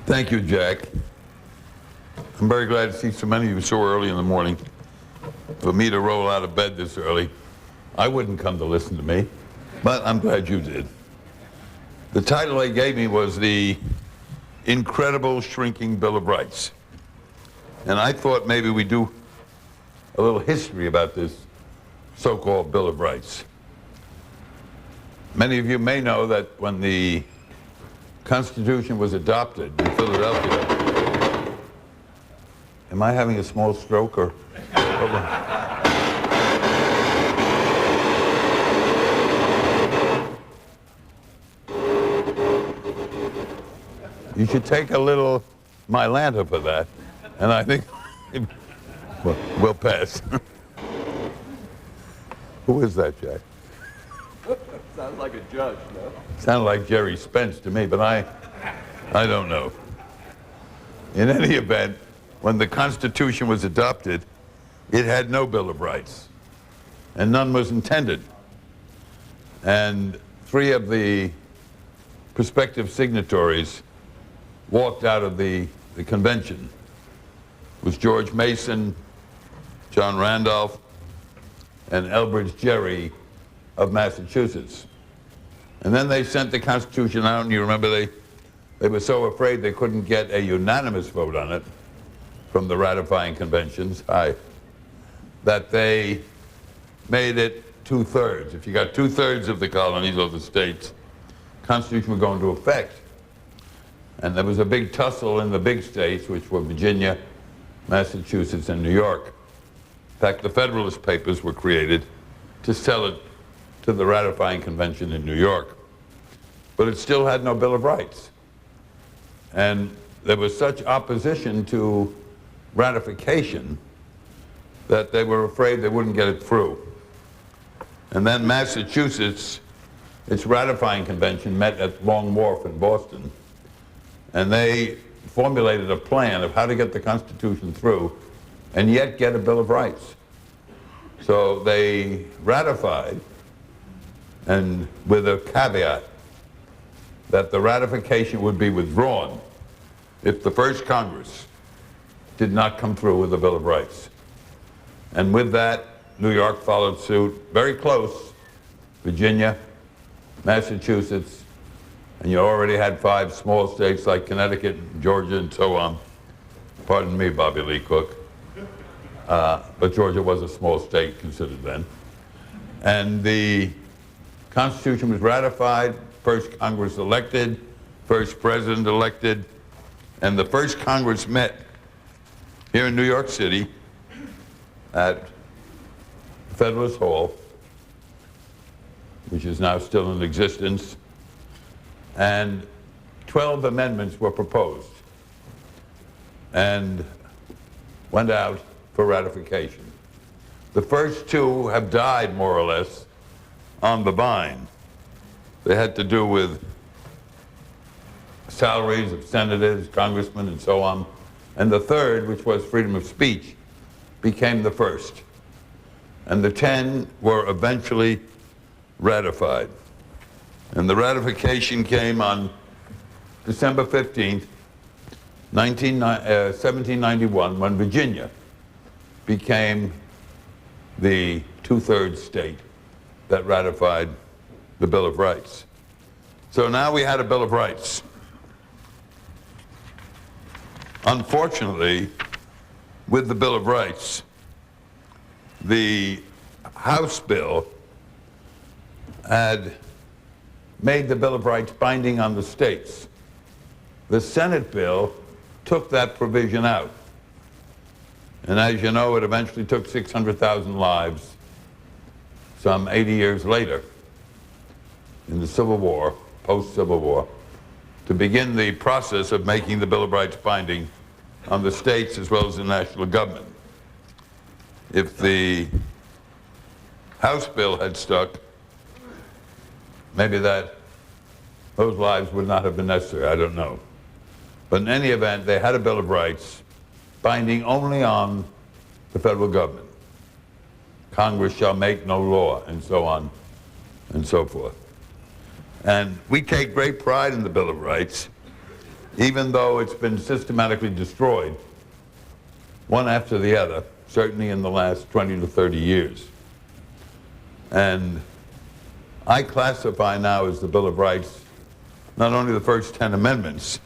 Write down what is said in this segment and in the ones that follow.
Thank you, Jack. I'm very glad to see so many of you so early in the morning. For me to roll out of bed this early, I wouldn't come to listen to me, but I'm glad you did. The title they gave me was The Incredible Shrinking Bill of Rights. And I thought maybe we'd do a little history about this so-called Bill of Rights. Many of you may know that when the Constitution was adopted in Philadelphia. Am I having a small stroke or? You should take a little Mylanta for that, and I think we'll pass. Who is that, Jack? Sounds like a judge, no? Sounded like Jerry Spence to me, but I don't know. In any event, when the Constitution was adopted, it had no Bill of Rights, and none was intended. And 3 of the prospective signatories walked out of the convention. It was George Mason, John Randolph, and Elbridge Gerry of Massachusetts. And then they sent the Constitution out, and you remember they were so afraid they couldn't get a unanimous vote on it from the ratifying conventions, that they made it 2/3. If you got 2/3 of the colonies or the states, the Constitution would go into effect. And there was a big tussle in the big states, which were Virginia, Massachusetts, and New York. In fact, the Federalist Papers were created to sell it to the ratifying convention in New York. But it still had no Bill of Rights. And there was such opposition to ratification that they were afraid they wouldn't get it through. And then Massachusetts, its ratifying convention, met at Long Wharf in Boston, and they formulated a plan of how to get the Constitution through and yet get a Bill of Rights. So they ratified, and with a caveat that the ratification would be withdrawn if the first Congress did not come through with a Bill of Rights. And with that, New York followed suit, very close, Virginia, Massachusetts, and you already had 5 small states like Connecticut, Georgia, and so on. Pardon me, Bobby Lee Cook. But Georgia was a small state considered then. And the Constitution was ratified, first Congress elected, first president elected, and the first Congress met here in New York City at Federalist Hall, which is now still in existence, and 12 amendments were proposed and went out for ratification. The first 2 have died, more or less, on the vine. They had to do with salaries of senators, congressmen, and so on. And the third, which was freedom of speech, became the first. And the 10 were eventually ratified. And the ratification came on December 15th, 1791, when Virginia became the 2/3 state that ratified the Bill of Rights. So now we had a Bill of Rights. Unfortunately, with the Bill of Rights, the House bill had made the Bill of Rights binding on the states. The Senate bill took that provision out. And as you know, it eventually took 600,000 lives some 80 years later in the Civil War, post-Civil War, to begin the process of making the Bill of Rights binding on the states as well as the national government. If the House bill had stuck, maybe those lives would not have been necessary, I don't know. But in any event, they had a Bill of Rights binding only on the federal government. Congress shall make no law, and so on and so forth. And we take great pride in the Bill of Rights. even though it's been systematically destroyed, one after the other, certainly in the last 20 to 30 years. And I classify now as the Bill of Rights not only the first 10 amendments,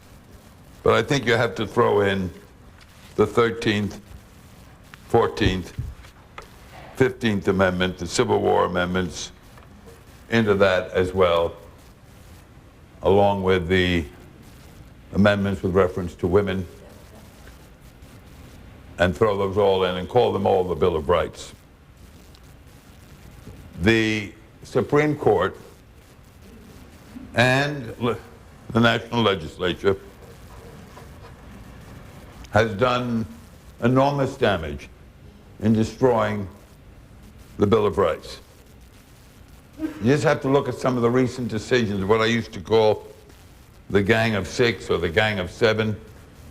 but I think you have to throw in the 13th, 14th, 15th Amendment, the Civil War amendments into that as well, along with the amendments with reference to women, and throw those all in and call them all the Bill of Rights. The Supreme Court and the national legislature has done enormous damage in destroying the Bill of Rights. You just have to look at some of the recent decisions, what I used to call the Gang of Six or the Gang of Seven,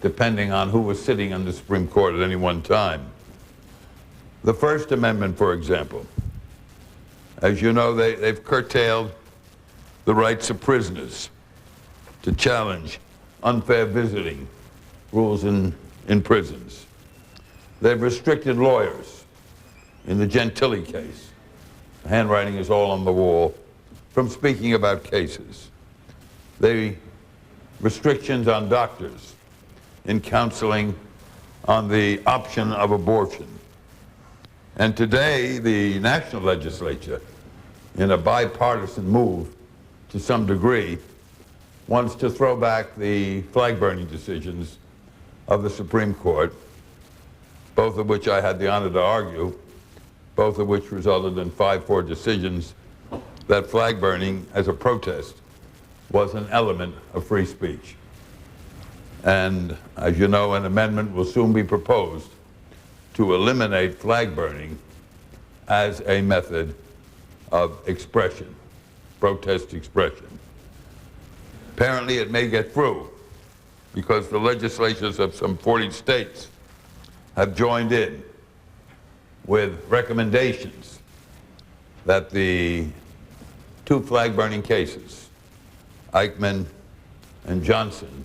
depending on who was sitting on the Supreme Court at any one time. The First Amendment, for example, as you know, they've curtailed the rights of prisoners to challenge unfair visiting rules in prisons. They've restricted lawyers in the Gentili case. The handwriting is all on the wall from speaking about cases. They restrictions on doctors in counseling on the option of abortion. And today, the national legislature, in a bipartisan move to some degree, wants to throw back the flag-burning decisions of the Supreme Court, both of which I had the honor to argue, both of which resulted in 5-4 decisions that flag-burning as a protest was an element of free speech. And as you know, an amendment will soon be proposed to eliminate flag burning as a method of expression, protest expression. Apparently it may get through because the legislatures of some 40 states have joined in with recommendations that the 2 flag burning cases, Eichmann and Johnson,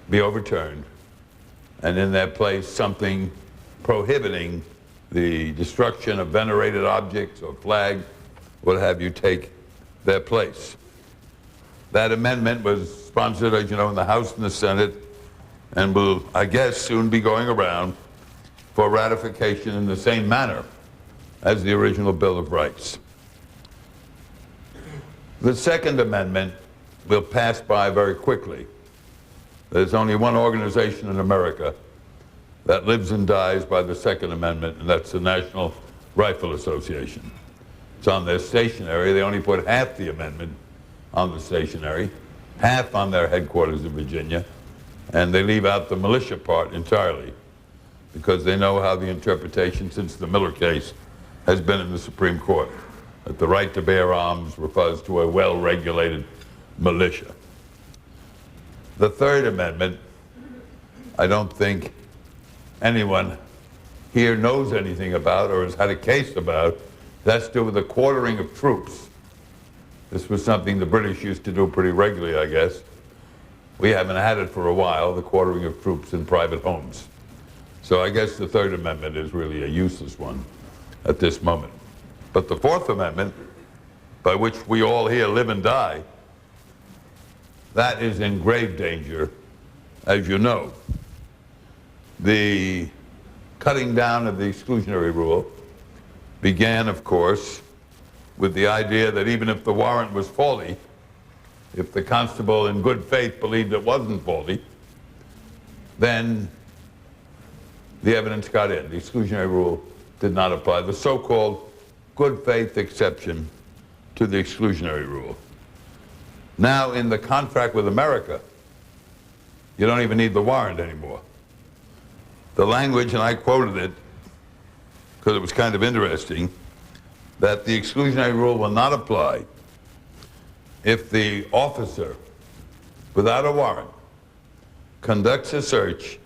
be overturned, and in their place something prohibiting the destruction of venerated objects or flag, what have you, take their place. That amendment was sponsored, as you know, in the House and the Senate, and will, I guess, soon be going around for ratification in the same manner as the original Bill of Rights. The Second Amendment will pass by very quickly. There's only one organization in America that lives and dies by the Second Amendment, and that's the National Rifle Association. It's on their stationery. They only put half the amendment on the stationery, half on their headquarters in Virginia, and they leave out the militia part entirely because they know how the interpretation since the Miller case has been in the Supreme Court, that the right to bear arms refers to a well-regulated militia. The Third Amendment, I don't think anyone here knows anything about or has had a case about. That's to do with the quartering of troops. This was something the British used to do pretty regularly, I guess. We haven't had it for a while, the quartering of troops in private homes. So I guess the Third Amendment is really a useless one at this moment. But the Fourth Amendment, by which we all here live and die, that is in grave danger, as you know. The cutting down of the exclusionary rule began, of course, with the idea that even if the warrant was faulty, if the constable in good faith believed it wasn't faulty, then the evidence got in. The exclusionary rule did not apply. The so-called good faith exception to the exclusionary rule. Now, in the contract with America, you don't even need the warrant anymore. The language, and I quoted it because it was kind of interesting, that the exclusionary rule will not apply if the officer, without a warrant, conducts a search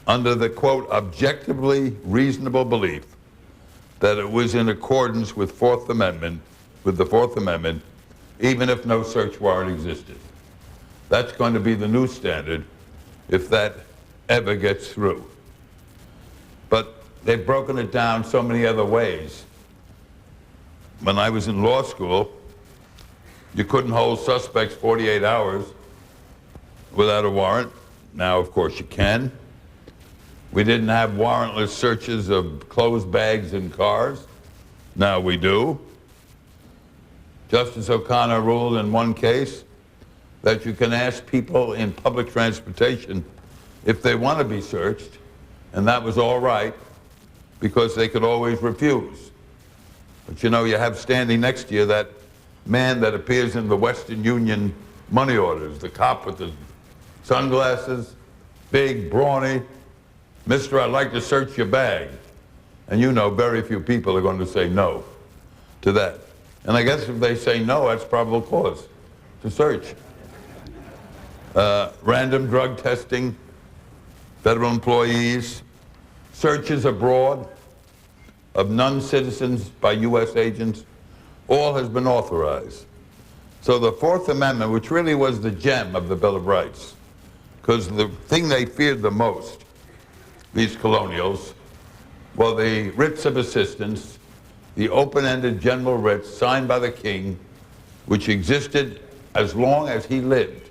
under the, quote, objectively reasonable belief that it was in accordance with the Fourth Amendment, even if no search warrant existed. That's going to be the new standard if that ever gets through. But they've broken it down so many other ways. When I was in law school, you couldn't hold suspects 48 hours without a warrant. Now, of course, you can. We didn't have warrantless searches of clothes bags in cars. Now we do. Justice O'Connor ruled in one case that you can ask people in public transportation if they want to be searched, and that was all right because they could always refuse. But you know, you have standing next to you that man that appears in the Western Union money orders, the cop with the sunglasses, big, brawny. Mister, I'd like to search your bag. And you know very few people are going to say no to that. And I guess if they say no, that's probable cause to search. Random drug testing, federal employees, searches abroad of non-citizens by U.S. agents, all has been authorized. So the Fourth Amendment, which really was the gem of the Bill of Rights, because the thing they feared the most, these colonials, were the writs of assistance, the open-ended general writs signed by the king, which existed as long as he lived.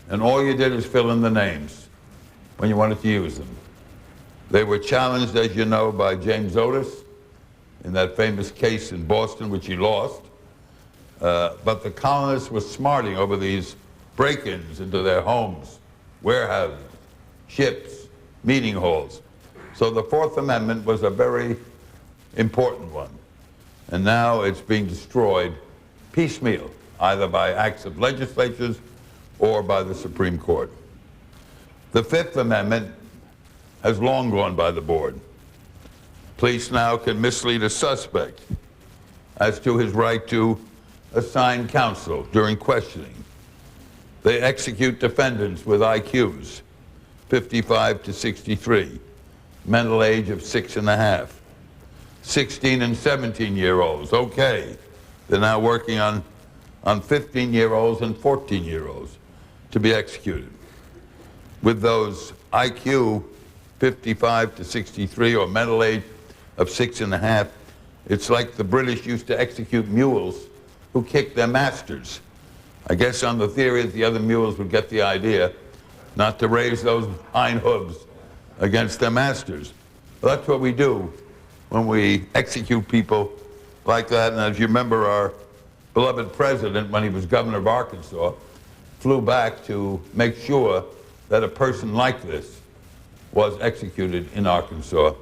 And all you did is fill in the names when you wanted to use them. They were challenged, as you know, by James Otis in that famous case in Boston, which he lost. But the colonists were smarting over these break-ins into their homes, warehouses, ships, meeting halls. So the Fourth Amendment was a very important one. And now it's being destroyed piecemeal, either by acts of legislatures or by the Supreme Court. The Fifth Amendment has long gone by the board. Police now can mislead a suspect as to his right to assign counsel during questioning. They execute defendants with IQs, 55 to 63, mental age of 6.5. 16 and 17-year-olds, okay. They're now working on 15-year-olds and 14-year-olds to be executed. With those IQ 55 to 63 or mental age of 6.5, it's like the British used to execute mules who kicked their masters. I guess on the theory that the other mules would get the idea not to raise those hind hooves against their masters. Well, that's what we do when we execute people like that. And as you remember, our beloved president, when he was governor of Arkansas, flew back to make sure that a person like this was executed in Arkansas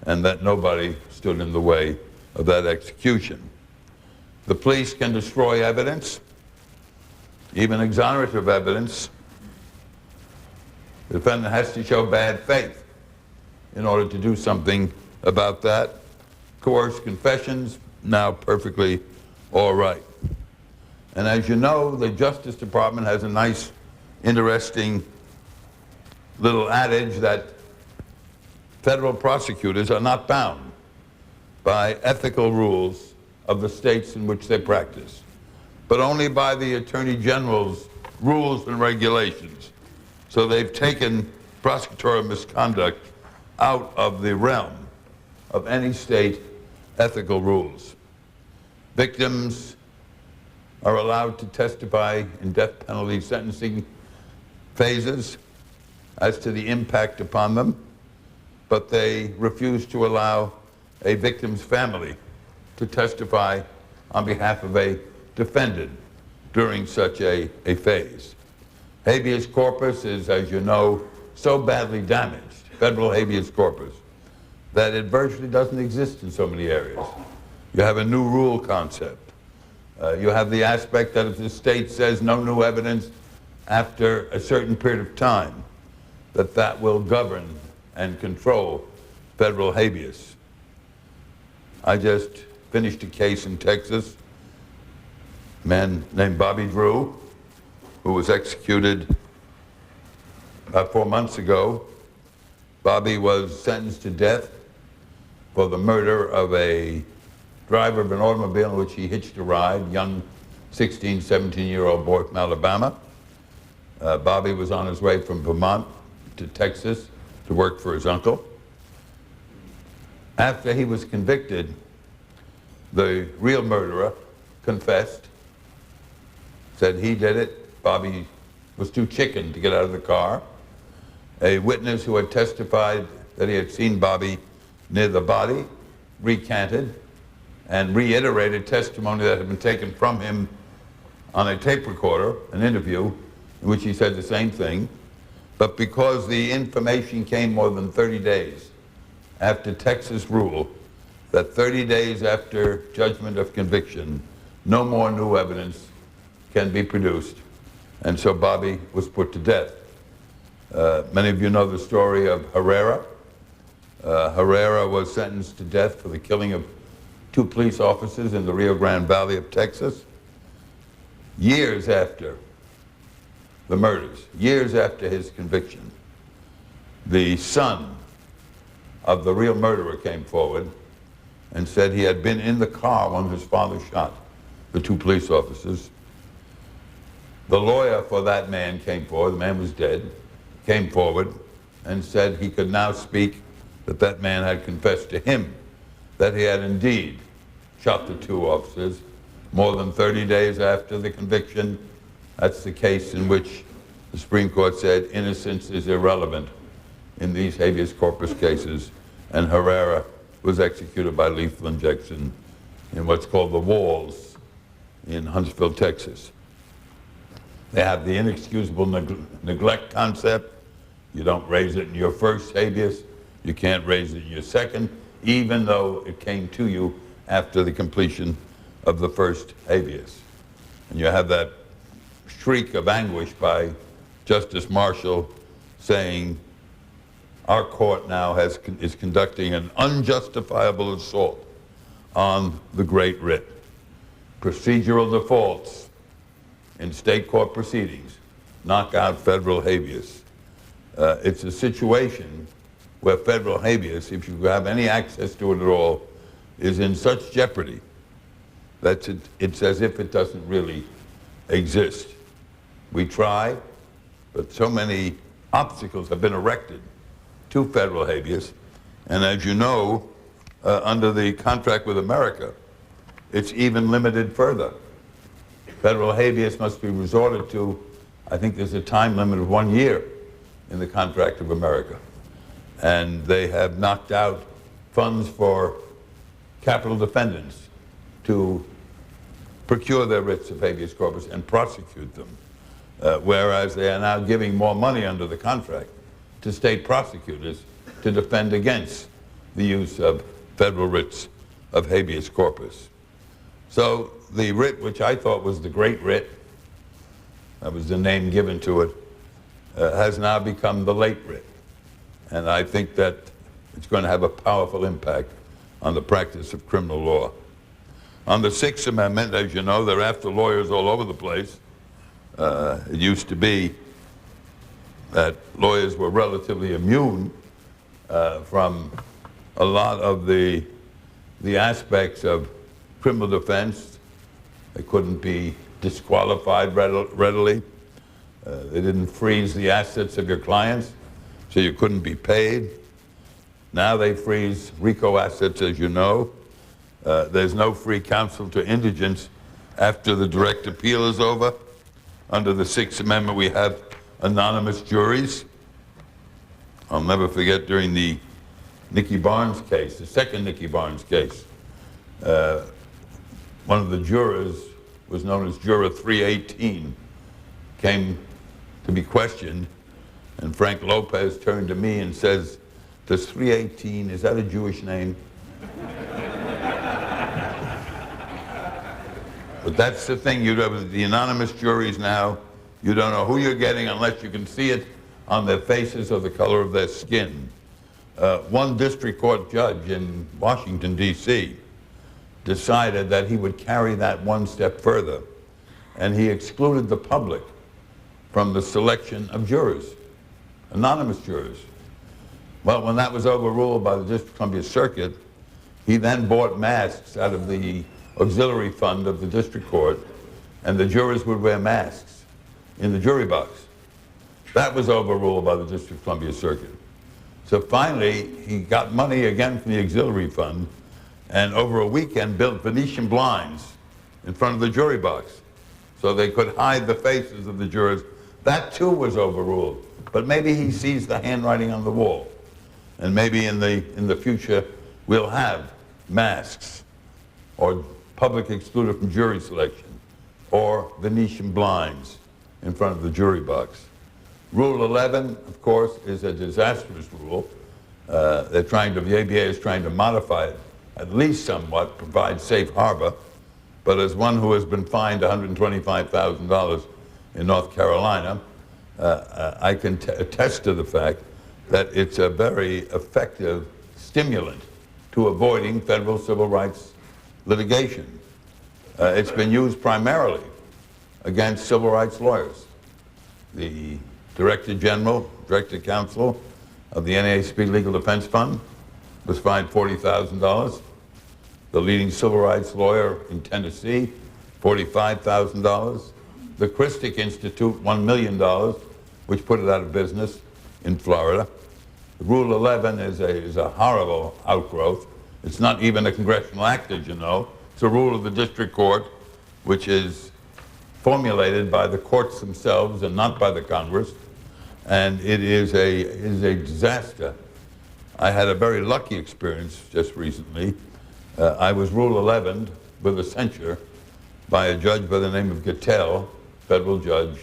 and that nobody stood in the way of that execution. The police can destroy evidence, even exonerative evidence. The defendant has to show bad faith in order to do something about that. Coerced confessions, now perfectly all right. And as you know, the Justice Department has a nice, interesting little adage that federal prosecutors are not bound by ethical rules of the states in which they practice, but only by the Attorney General's rules and regulations. So they've taken prosecutorial misconduct out of the realm of any state ethical rules. Victims are allowed to testify in death penalty sentencing phases as to the impact upon them, but they refuse to allow a victim's family to testify on behalf of a defendant during such a phase. Habeas corpus is, as you know, so badly damaged, federal habeas corpus, that it virtually doesn't exist in so many areas. You have a new rule concept. You have the aspect that if the state says no new evidence after a certain period of time, that will govern and control federal habeas. I just finished a case in Texas, a man named Bobby Drew, who was executed about 4 months ago. Bobby was sentenced to death for the murder of a driver of an automobile in which he hitched a ride, young 16, 17-year-old boy from Alabama. Bobby was on his way from Vermont to Texas to work for his uncle. After he was convicted, the real murderer confessed, said he did it. Bobby was too chicken to get out of the car. A witness who had testified that he had seen Bobby near the body recanted and reiterated testimony that had been taken from him on a tape recorder, an interview, in which he said the same thing. But because the information came more than 30 days after Texas rule that 30 days after judgment of conviction, no more new evidence can be produced. And so Bobby was put to death. Many of you know the story of Herrera. Herrera was sentenced to death for the killing of 2 police officers in the Rio Grande Valley of Texas. Years after the murders, years after his conviction, the son of the real murderer came forward and said he had been in the car when his father shot the 2 police officers. The lawyer for that man came forward, the man was dead, came forward and said he could now speak that that man had confessed to him that he had indeed shot the 2 officers more than 30 days after the conviction. That's the case in which the Supreme Court said innocence is irrelevant in these habeas corpus cases, and Herrera was executed by lethal injection in what's called the Walls in Huntsville, Texas. They have the inexcusable neglect concept. You don't raise it in your first habeas, you can't raise it in your second, even though it came to you after the completion of the first habeas. And you have that shriek of anguish by Justice Marshall saying, our court now is conducting an unjustifiable assault on the great writ. Procedural defaults in state court proceedings knock out federal habeas. It's a situation where federal habeas, if you have any access to it at all, is in such jeopardy that it's as if it doesn't really exist. We try, but so many obstacles have been erected to federal habeas. And as you know, under the contract with America, it's even limited further. Federal habeas must be resorted to, I think there's a time limit of 1 year in the contract of America. And they have knocked out funds for capital defendants to procure their writs of habeas corpus and prosecute them, whereas they are now giving more money under the contract to state prosecutors to defend against the use of federal writs of habeas corpus. So the writ, which I thought was the great writ, that was the name given to it, has now become the late writ. And I think that it's going to have a powerful impact on the practice of criminal law. On the Sixth Amendment, as you know, they're after lawyers all over the place. It used to be that lawyers were relatively immune from a lot of the aspects of criminal defense. They couldn't be disqualified readily. They didn't freeze the assets of your clients, so you couldn't be paid. Now they freeze RICO assets, as you know. There's no free counsel to indigents after the direct appeal is over. Under the Sixth Amendment, we have anonymous juries. I'll never forget during the Nicky Barnes case, the second Nicky Barnes case, one of the jurors was known as Juror 318, came to be questioned, and Frank Lopez turned to me and says, does 318, is that a Jewish name? But that's the thing, you have the anonymous juries now, you don't know who you're getting unless you can see it on their faces or the color of their skin. One district court judge in Washington, D.C. decided that he would carry that one step further, and he excluded the public from the selection of jurors, anonymous jurors. Well, when that was overruled by the District of Columbia Circuit, he then bought masks out of the auxiliary fund of the district court, and the jurors would wear masks in the jury box. That was overruled by the District of Columbia Circuit. So finally, he got money again from the auxiliary fund, and over a weekend built Venetian blinds in front of the jury box so they could hide the faces of the jurors. That too was overruled. But maybe he sees the handwriting on the wall. And maybe in the future, we'll have masks or public excluded from jury selection or Venetian blinds in front of the jury box. Rule 11, of course, is a disastrous rule. The ABA is trying to modify it, at least somewhat, provide safe harbor. But as one who has been fined $125,000 in North Carolina, I can attest to the fact that it's a very effective stimulant to avoiding federal civil rights litigation. It's been used primarily against civil rights lawyers. The Director Counsel of the NAACP Legal Defense Fund was fined $40,000. The leading civil rights lawyer in Tennessee, $45,000. The Christic Institute, $1 million, which put it out of business in Florida. Rule 11 is a horrible outgrowth. It's not even a congressional act, as you know. It's a rule of the district court, which is formulated by the courts themselves and not by the Congress. And it is a disaster. I had a very lucky experience just recently. I was Rule 11 with a censure by a judge by the name of Gattell, federal judge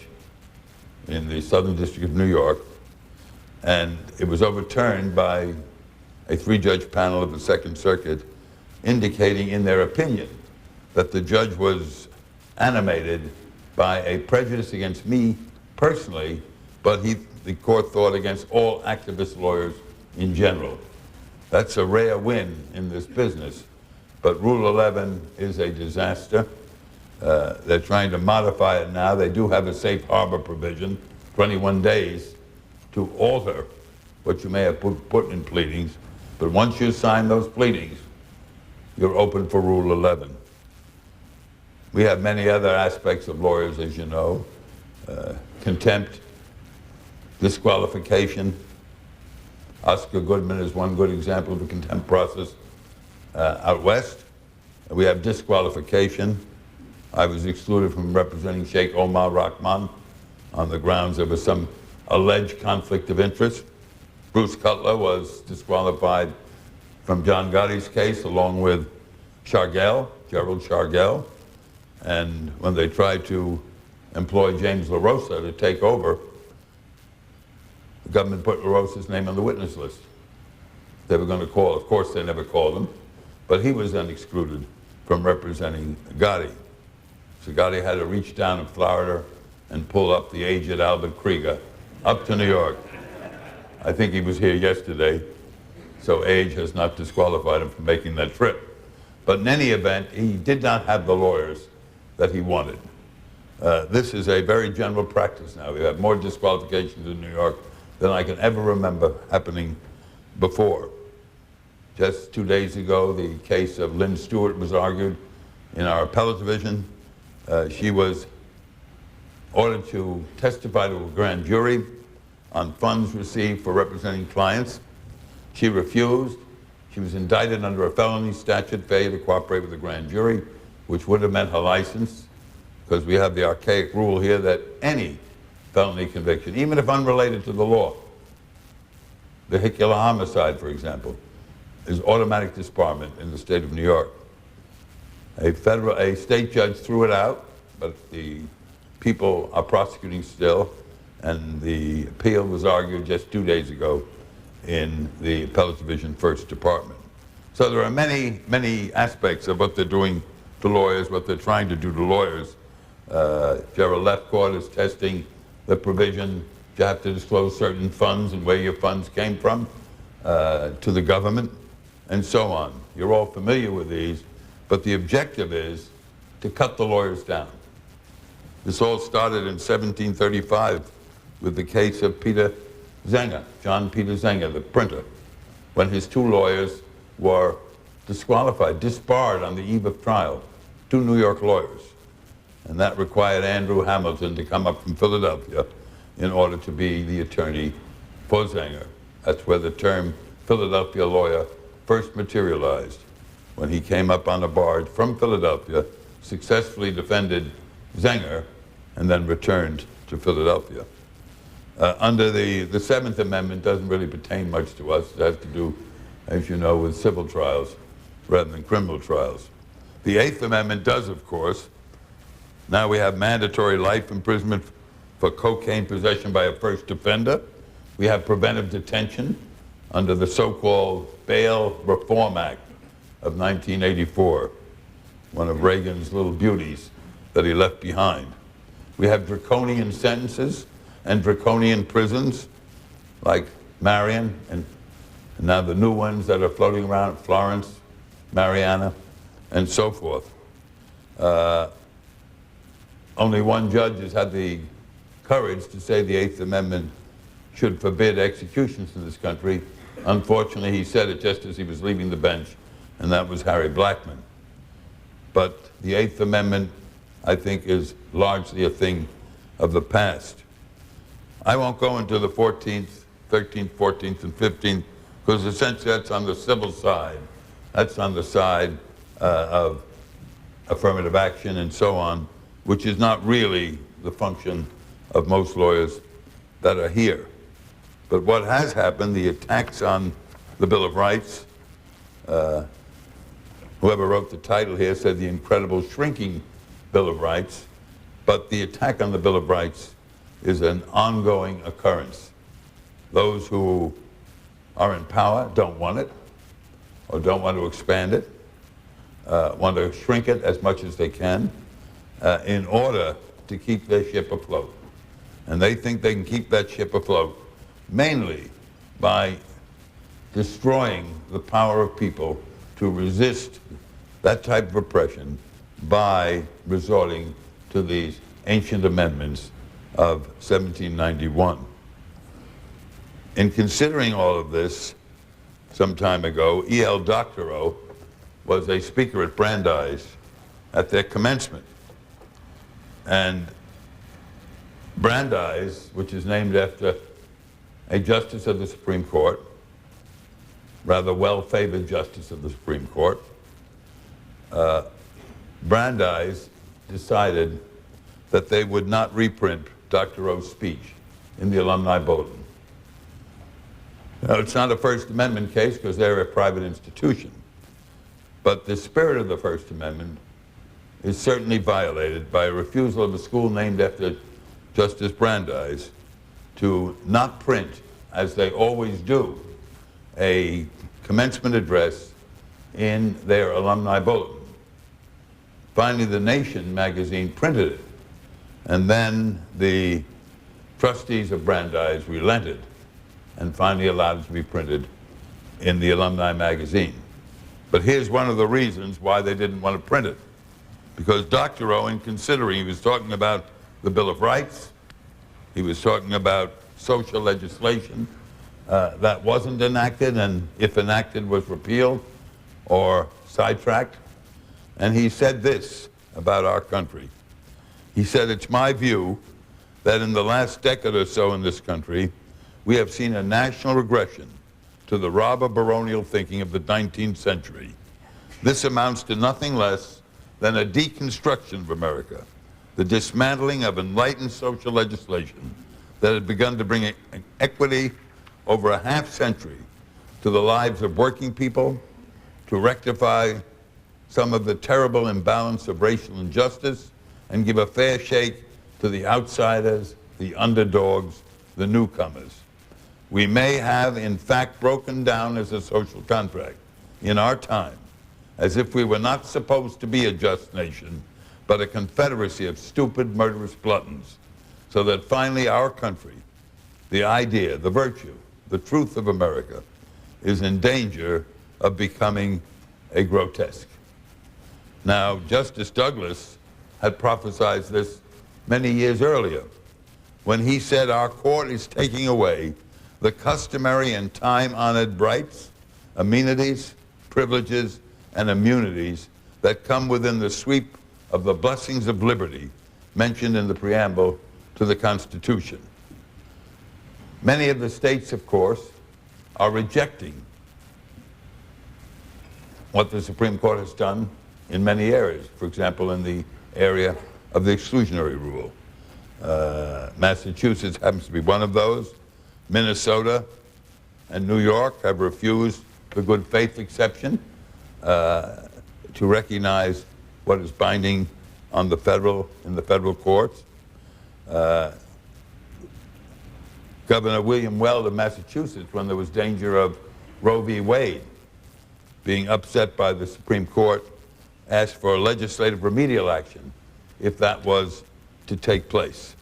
in the Southern District of New York. And it was overturned by a three-judge panel of the Second Circuit, indicating in their opinion that the judge was animated by a prejudice against me personally, but the court thought against all activist lawyers in general. That's a rare win in this business, but Rule 11 is a disaster. They're trying to modify it now. They do have a safe harbor provision, 21 days, to alter what you may have put in pleadings, but once you sign those pleadings, you're open for Rule 11. We have many other aspects of lawyers, as you know. Contempt, disqualification. Oscar Goodman is one good example of the contempt process out west. We have disqualification. I was excluded from representing Sheikh Omar Rahman on the grounds there was some alleged conflict of interest. Bruce Cutler was disqualified from John Gotti's case along with Gerald Shargell. And when they tried to employ James LaRosa to take over, the government put LaRosa's name on the witness list. They were going to call, of course they never called him, but he was then excluded from representing Gotti. So Gotti had to reach down in Florida and pull up the aged Albert Krieger up to New York. I think he was here yesterday, so age has not disqualified him from making that trip. But in any event, he did not have the lawyers that he wanted. This is a very general practice now. We have more disqualifications in New York than I can ever remember happening before. Just 2 days ago, the case of Lynn Stewart was argued in our appellate division. She was ordered to testify to a grand jury on funds received for representing clients. She refused. She was indicted under a felony statute, failure to cooperate with the grand jury, which would have meant her license, because we have the archaic rule here that any felony conviction, even if unrelated to the law, vehicular homicide, for example, is automatic disbarment in the state of New York. A state judge threw it out, but the people are prosecuting still, and the appeal was argued just 2 days ago in the appellate division first department. So there are many, many aspects of what they're doing to lawyers, what they're trying to do to lawyers. Gerald Lefcourt is testing the provision. You have to disclose certain funds and where your funds came from to the government, and so on. You're all familiar with these, but the objective is to cut the lawyers down. This all started in 1735 with the case of Peter Zenger, John Peter Zenger, the printer, when his two lawyers were disqualified, disbarred on the eve of trial, two New York lawyers. And that required Andrew Hamilton to come up from Philadelphia in order to be the attorney for Zenger. That's where the term Philadelphia lawyer first materialized, when he came up on a barge from Philadelphia, successfully defended Zenger, and then returned to Philadelphia. Under the Seventh Amendment doesn't really pertain much to us. It has to do, as you know, with civil trials rather than criminal trials. The Eighth Amendment does, of course. Now we have mandatory life imprisonment for cocaine possession by a first offender. We have preventive detention under the so-called Bail Reform Act of 1984, one of Reagan's little beauties that he left behind. We have draconian sentences and draconian prisons like Marion and now the new ones that are floating around, Florence, Mariana, and so forth. Only one judge has had the courage to say the Eighth Amendment should forbid executions in this country. Unfortunately, he said it just as he was leaving the bench, and that was Harry Blackmun. But the Eighth Amendment, I think, is largely a thing of the past. I won't go into the 14th, 13th, 14th, and 15th, because essentially that's on the civil side. That's on the side of affirmative action and so on, which is not really the function of most lawyers that are here. But what has happened, the attacks on the Bill of Rights, whoever wrote the title here said the incredible shrinking Bill of Rights, but the attack on the Bill of Rights is an ongoing occurrence. Those who are in power don't want it, or don't want to expand it, want to shrink it as much as they can in order to keep their ship afloat. And they think they can keep that ship afloat mainly by destroying the power of people to resist that type of oppression by resorting to these ancient amendments of 1791. In considering all of this, some time ago, E.L. Doctorow was a speaker at Brandeis at their commencement. And Brandeis, which is named after a justice of the Supreme Court, rather well-favored justice of the Supreme Court, Brandeis decided that they would not reprint Doctorow's speech in the alumni bulletin. Now, it's not a First Amendment case because they're a private institution, but the spirit of the First Amendment is certainly violated by a refusal of a school named after Justice Brandeis to not print, as they always do, a commencement address in their alumni bulletin. Finally, The Nation magazine printed it, and then the trustees of Brandeis relented and finally allowed it to be printed in the alumni magazine. But here's one of the reasons why they didn't want to print it. Because Doctorow, in considering, he was talking about the Bill of Rights, he was talking about social legislation that wasn't enacted, and if enacted was repealed or sidetracked. And he said this about our country. He said, "It's my view that in the last decade or so in this country, we have seen a national regression to the robber baronial thinking of the 19th century. This amounts to nothing less than a deconstruction of America, the dismantling of enlightened social legislation that had begun to bring equity over a half century to the lives of working people, to rectify some of the terrible imbalance of racial injustice, and give a fair shake to the outsiders, the underdogs, the newcomers. We may have, in fact, broken down as a social contract in our time, as if we were not supposed to be a just nation, but a confederacy of stupid, murderous gluttons, so that finally our country, the idea, the virtue, the truth of America, is in danger of becoming a grotesque." Now, Justice Douglas had prophesied this many years earlier when he said our court is taking away the customary and time-honored rights, amenities, privileges, and immunities that come within the sweep of the blessings of liberty mentioned in the preamble to the Constitution. Many of the states, of course, are rejecting what the Supreme Court has done in many areas. For example, in the area of the exclusionary rule. Massachusetts happens to be one of those. Minnesota and New York have refused the good faith exception to recognize what is binding on the in the federal courts. Governor William Weld of Massachusetts, when there was danger of Roe v. Wade being upset by the Supreme Court, asked for legislative remedial action if that was to take place.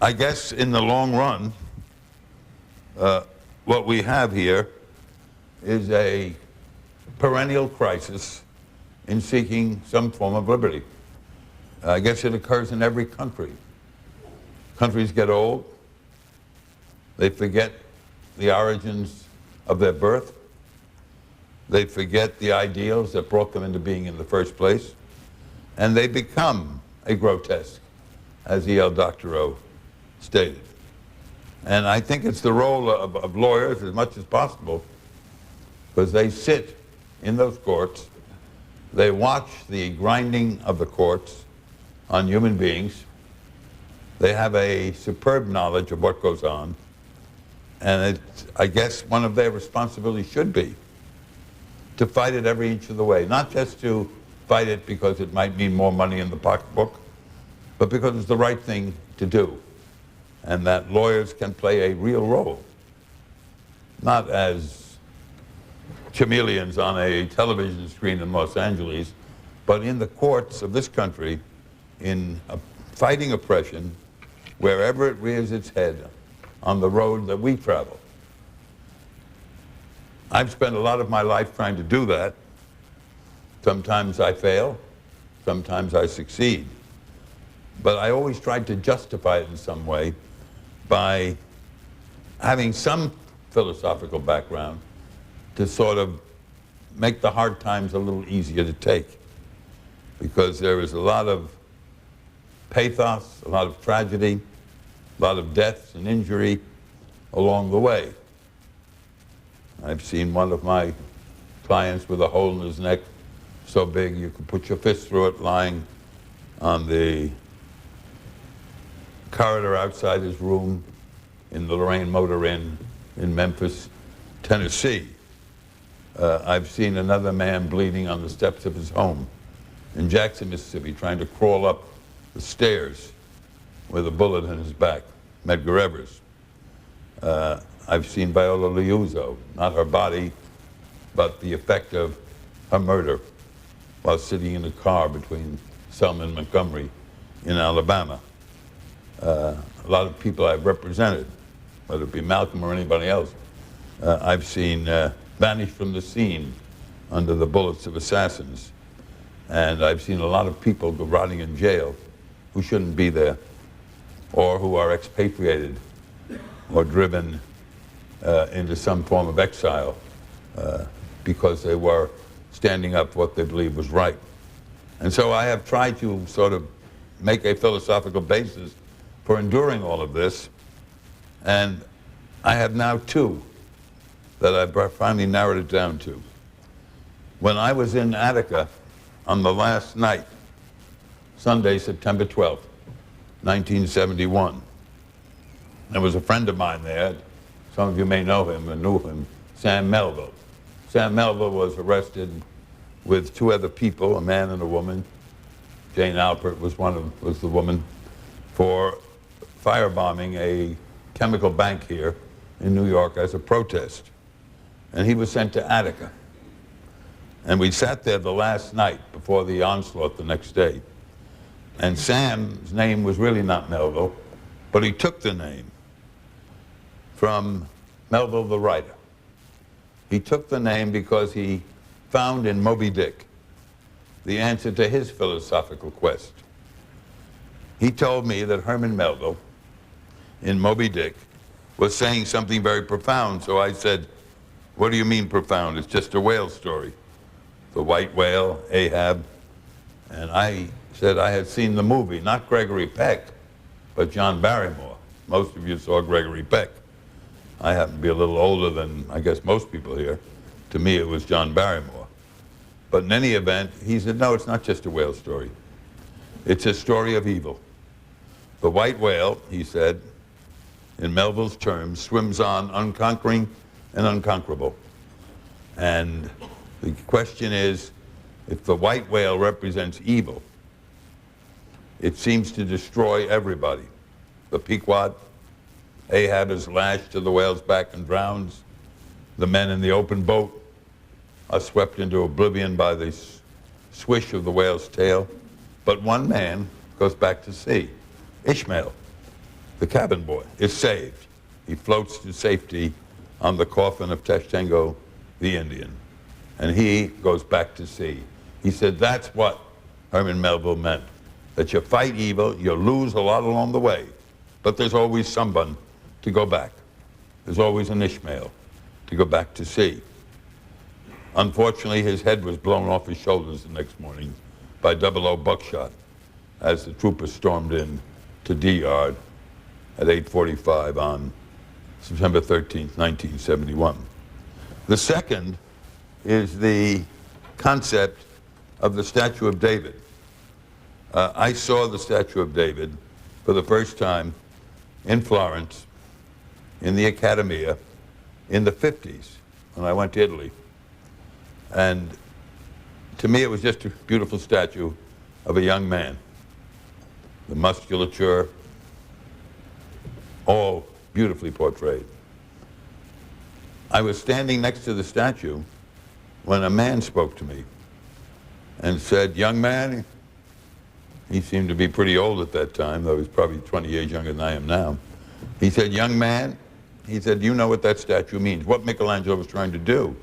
I guess in the long run, what we have here is a perennial crisis in seeking some form of liberty. I guess it occurs in every country. Countries get old. They forget the origins of their birth. They forget the ideals that brought them into being in the first place. And they become a grotesque, as E.L. Doctorow stated. And I think it's the role of lawyers as much as possible, because they sit in those courts, they watch the grinding of the courts on human beings, they have a superb knowledge of what goes on, and I guess one of their responsibilities should be to fight it every inch of the way, not just to fight it because it might mean more money in the pocketbook, but because it's the right thing to do, and that lawyers can play a real role, not as chameleons on a television screen in Los Angeles, but in the courts of this country, in fighting oppression wherever it rears its head on the road that we travel. I've spent a lot of my life trying to do that. Sometimes I fail, sometimes I succeed. But I always tried to justify it in some way by having some philosophical background to sort of make the hard times a little easier to take. Because there is a lot of pathos, a lot of tragedy, a lot of deaths and injury along the way. I've seen one of my clients with a hole in his neck so big you could put your fist through it, lying on the corridor outside his room in the Lorraine Motor Inn in Memphis, Tennessee. I've seen another man bleeding on the steps of his home in Jackson, Mississippi, trying to crawl up the stairs with a bullet in his back, Medgar Evers. I've seen Viola Liuzzo, not her body, but the effect of her murder while sitting in a car between Selma and Montgomery in Alabama. A lot of people I've represented, whether it be Malcolm or anybody else, I've seen vanish from the scene under the bullets of assassins. And I've seen a lot of people go rotting in jail who shouldn't be there, or who are expatriated or driven into some form of exile because they were standing up for what they believed was right. And so I have tried to sort of make a philosophical basis for enduring all of this, and I have now two that I've finally narrowed it down to. When I was in Attica on the last night, Sunday, September 12th, 1971, there was a friend of mine there. Some of you may know him and knew him, Sam Melville. Sam Melville was arrested with two other people, a man and a woman. Jane Alpert was the woman, for firebombing a chemical bank here in New York as a protest. And he was sent to Attica. And we sat there the last night before the onslaught the next day. And Sam's name was really not Melville, but he took the name from Melville the writer. He took the name because he found in Moby Dick the answer to his philosophical quest. He told me that Herman Melville in Moby Dick was saying something very profound, so I said, "What do you mean profound? It's just a whale story." The white whale, Ahab. And I said I had seen the movie, not Gregory Peck, but John Barrymore. Most of you saw Gregory Peck. I happen to be a little older than, I guess, most people here. To me, it was John Barrymore. But in any event, he said, no, it's not just a whale story. It's a story of evil. The white whale, he said, in Melville's terms, swims on unconquering and unconquerable. And the question is, if the white whale represents evil, it seems to destroy everybody. The Pequod, Ahab is lashed to the whale's back and drowns. The men in the open boat are swept into oblivion by the swish of the whale's tail. But one man goes back to sea. Ishmael, the cabin boy, is saved. He floats to safety on the coffin of Tashtengo, the Indian. And he goes back to sea. He said that's what Herman Melville meant, that you fight evil, you lose a lot along the way, but there's always someone to go back. There's always an Ishmael to go back to sea. Unfortunately, his head was blown off his shoulders the next morning by 00 buckshot as the troopers stormed in to D Yard at 8:45 on September 13th, 1971. The second is the concept of the Statue of David. I saw the Statue of David for the first time in Florence, in the Accademia, in the 50s, when I went to Italy. And to me, it was just a beautiful statue of a young man. The musculature, all beautifully portrayed. I was standing next to the statue when a man spoke to me and said, young man, he seemed to be pretty old at that time, though he's probably 20 years younger than I am now. He said, young man, he said, you know what that statue means, what Michelangelo was trying to do.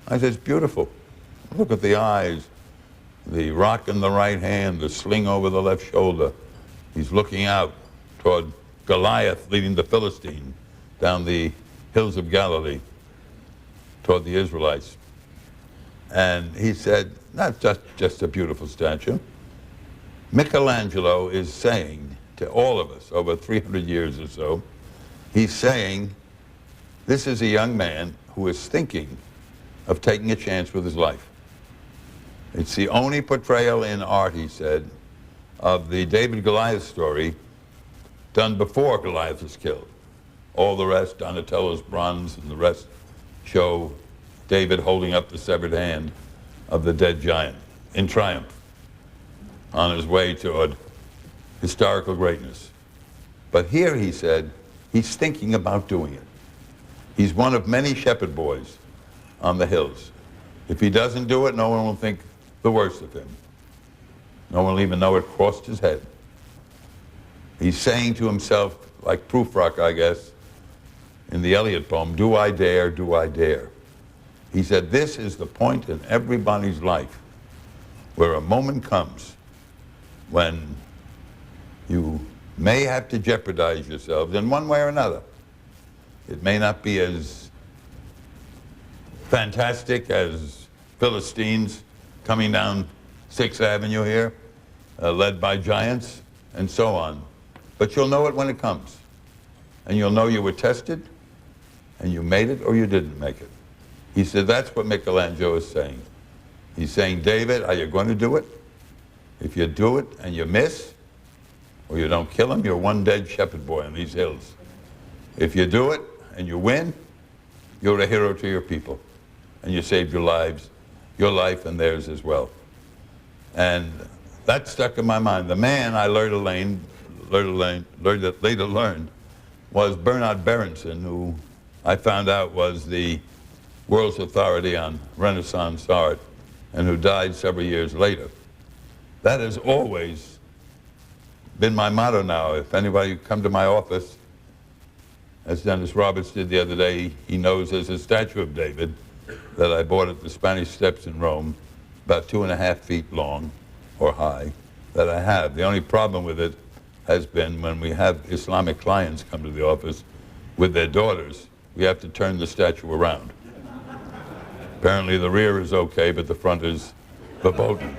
I said, it's beautiful. Look at the eyes, the rock in the right hand, the sling over the left shoulder. He's looking out toward Goliath leading the Philistine down the hills of Galilee toward the Israelites. And he said, not just a beautiful statue. Michelangelo is saying to all of us over 300 years or so, he's saying, this is a young man who is thinking of taking a chance with his life. It's the only portrayal in art, he said, of the David Goliath story done before Goliath was killed. All the rest, Donatello's bronze and the rest, show David holding up the severed hand of the dead giant in triumph on his way toward historical greatness. But here, he said, he's thinking about doing it. He's one of many shepherd boys on the hills. If he doesn't do it, no one will think the worst of him. No one will even know it crossed his head. He's saying to himself, like Prufrock, I guess, in the Eliot poem, do I dare, do I dare? He said, this is the point in everybody's life where a moment comes when you may have to jeopardize yourselves in one way or another. It may not be as fantastic as Philistines coming down 6th Avenue here, led by giants, and so on. But you'll know it when it comes. And you'll know you were tested, and you made it or you didn't make it. He said, that's what Michelangelo is saying. He's saying, David, are you going to do it? If you do it and you miss, or you don't kill him, you're one dead shepherd boy on these hills. If you do it and you win, you're a hero to your people. And you saved your lives, your life and theirs as well. And that stuck in my mind. The man I later learned was Bernard Berenson, who I found out was the world's authority on Renaissance art, and who died several years later. That has always been my motto now. If anybody come to my office, as Dennis Roberts did the other day, he knows there's a statue of David that I bought at the Spanish Steps in Rome, about 2.5 feet long or high, that I have. The only problem with it has been when we have Islamic clients come to the office with their daughters, we have to turn the statue around. Apparently the rear is okay, but the front is verboten.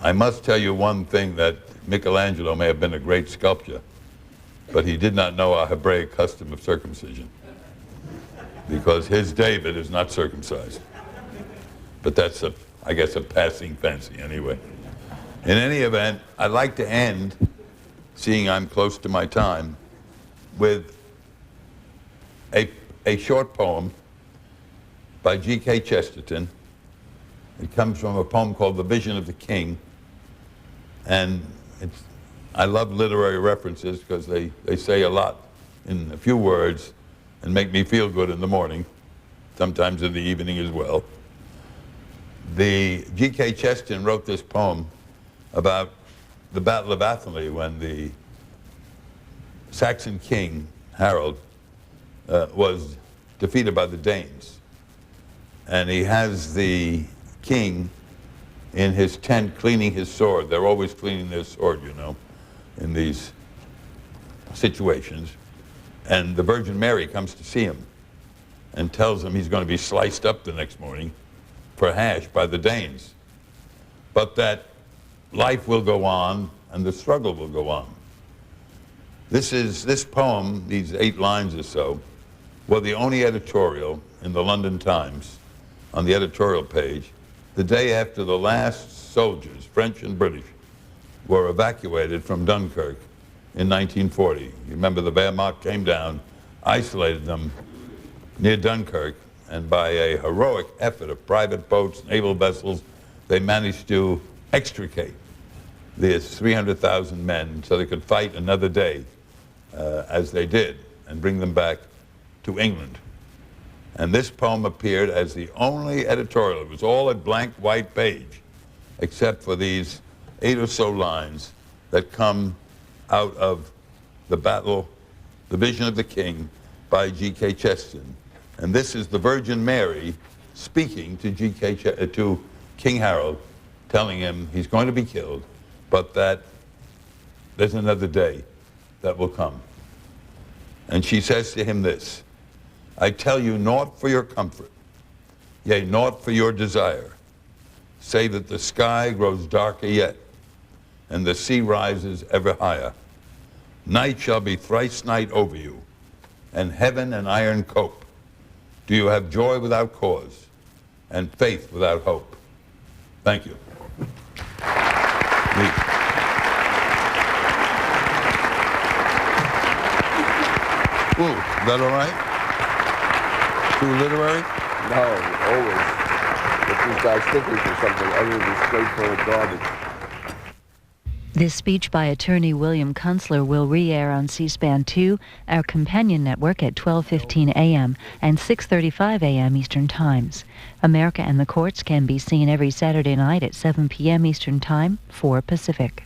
I must tell you one thing, that Michelangelo may have been a great sculptor, but he did not know our Hebraic custom of circumcision, because his David is not circumcised. But that's, I guess, a passing fancy anyway. In any event, I'd like to end, seeing I'm close to my time, with a short poem by G.K. Chesterton. It comes from a poem called The Vision of the King. And I love literary references because they say a lot in a few words and make me feel good in the morning, sometimes in the evening as well. The G.K. Chesterton wrote this poem about the Battle of Athenry, when the Saxon king, Harold, was defeated by the Danes. And he has the king in his tent cleaning his sword. They're always cleaning their sword, you know, in these situations. And the Virgin Mary comes to see him and tells him he's going to be sliced up the next morning for hash by the Danes, but that life will go on and the struggle will go on. This poem, these 8 lines or so, were the only editorial in the London Times, on the editorial page, the day after the last soldiers, French and British, were evacuated from Dunkirk in 1940. You remember the Wehrmacht came down, isolated them near Dunkirk, and by a heroic effort of private boats, naval vessels, they managed to extricate these 300,000 men so they could fight another day, as they did, and bring them back to England. And this poem appeared as the only editorial. It was all a blank white page, except for these 8 or so lines that come out of the battle, The Vision of the King, by G.K. Chesterton. And this is the Virgin Mary speaking to King Harold, telling him he's going to be killed, but that there's another day that will come. And she says to him this: I tell you naught for your comfort, yea, naught for your desire, save that the sky grows darker yet, and the sea rises ever higher. Night shall be thrice night over you, and heaven an iron cope. Do you have joy without cause, and faith without hope? Thank you. Ooh, is that all right? Too literary? No, always. But these guys thinking for something other than straightforward garbage. This speech by attorney William Kunstler will re-air on C-SPAN 2, our companion network, at 12:15 a.m. and 6:35 a.m. Eastern Times. America and the Courts can be seen every Saturday night at 7 p.m. Eastern Time, 4 Pacific.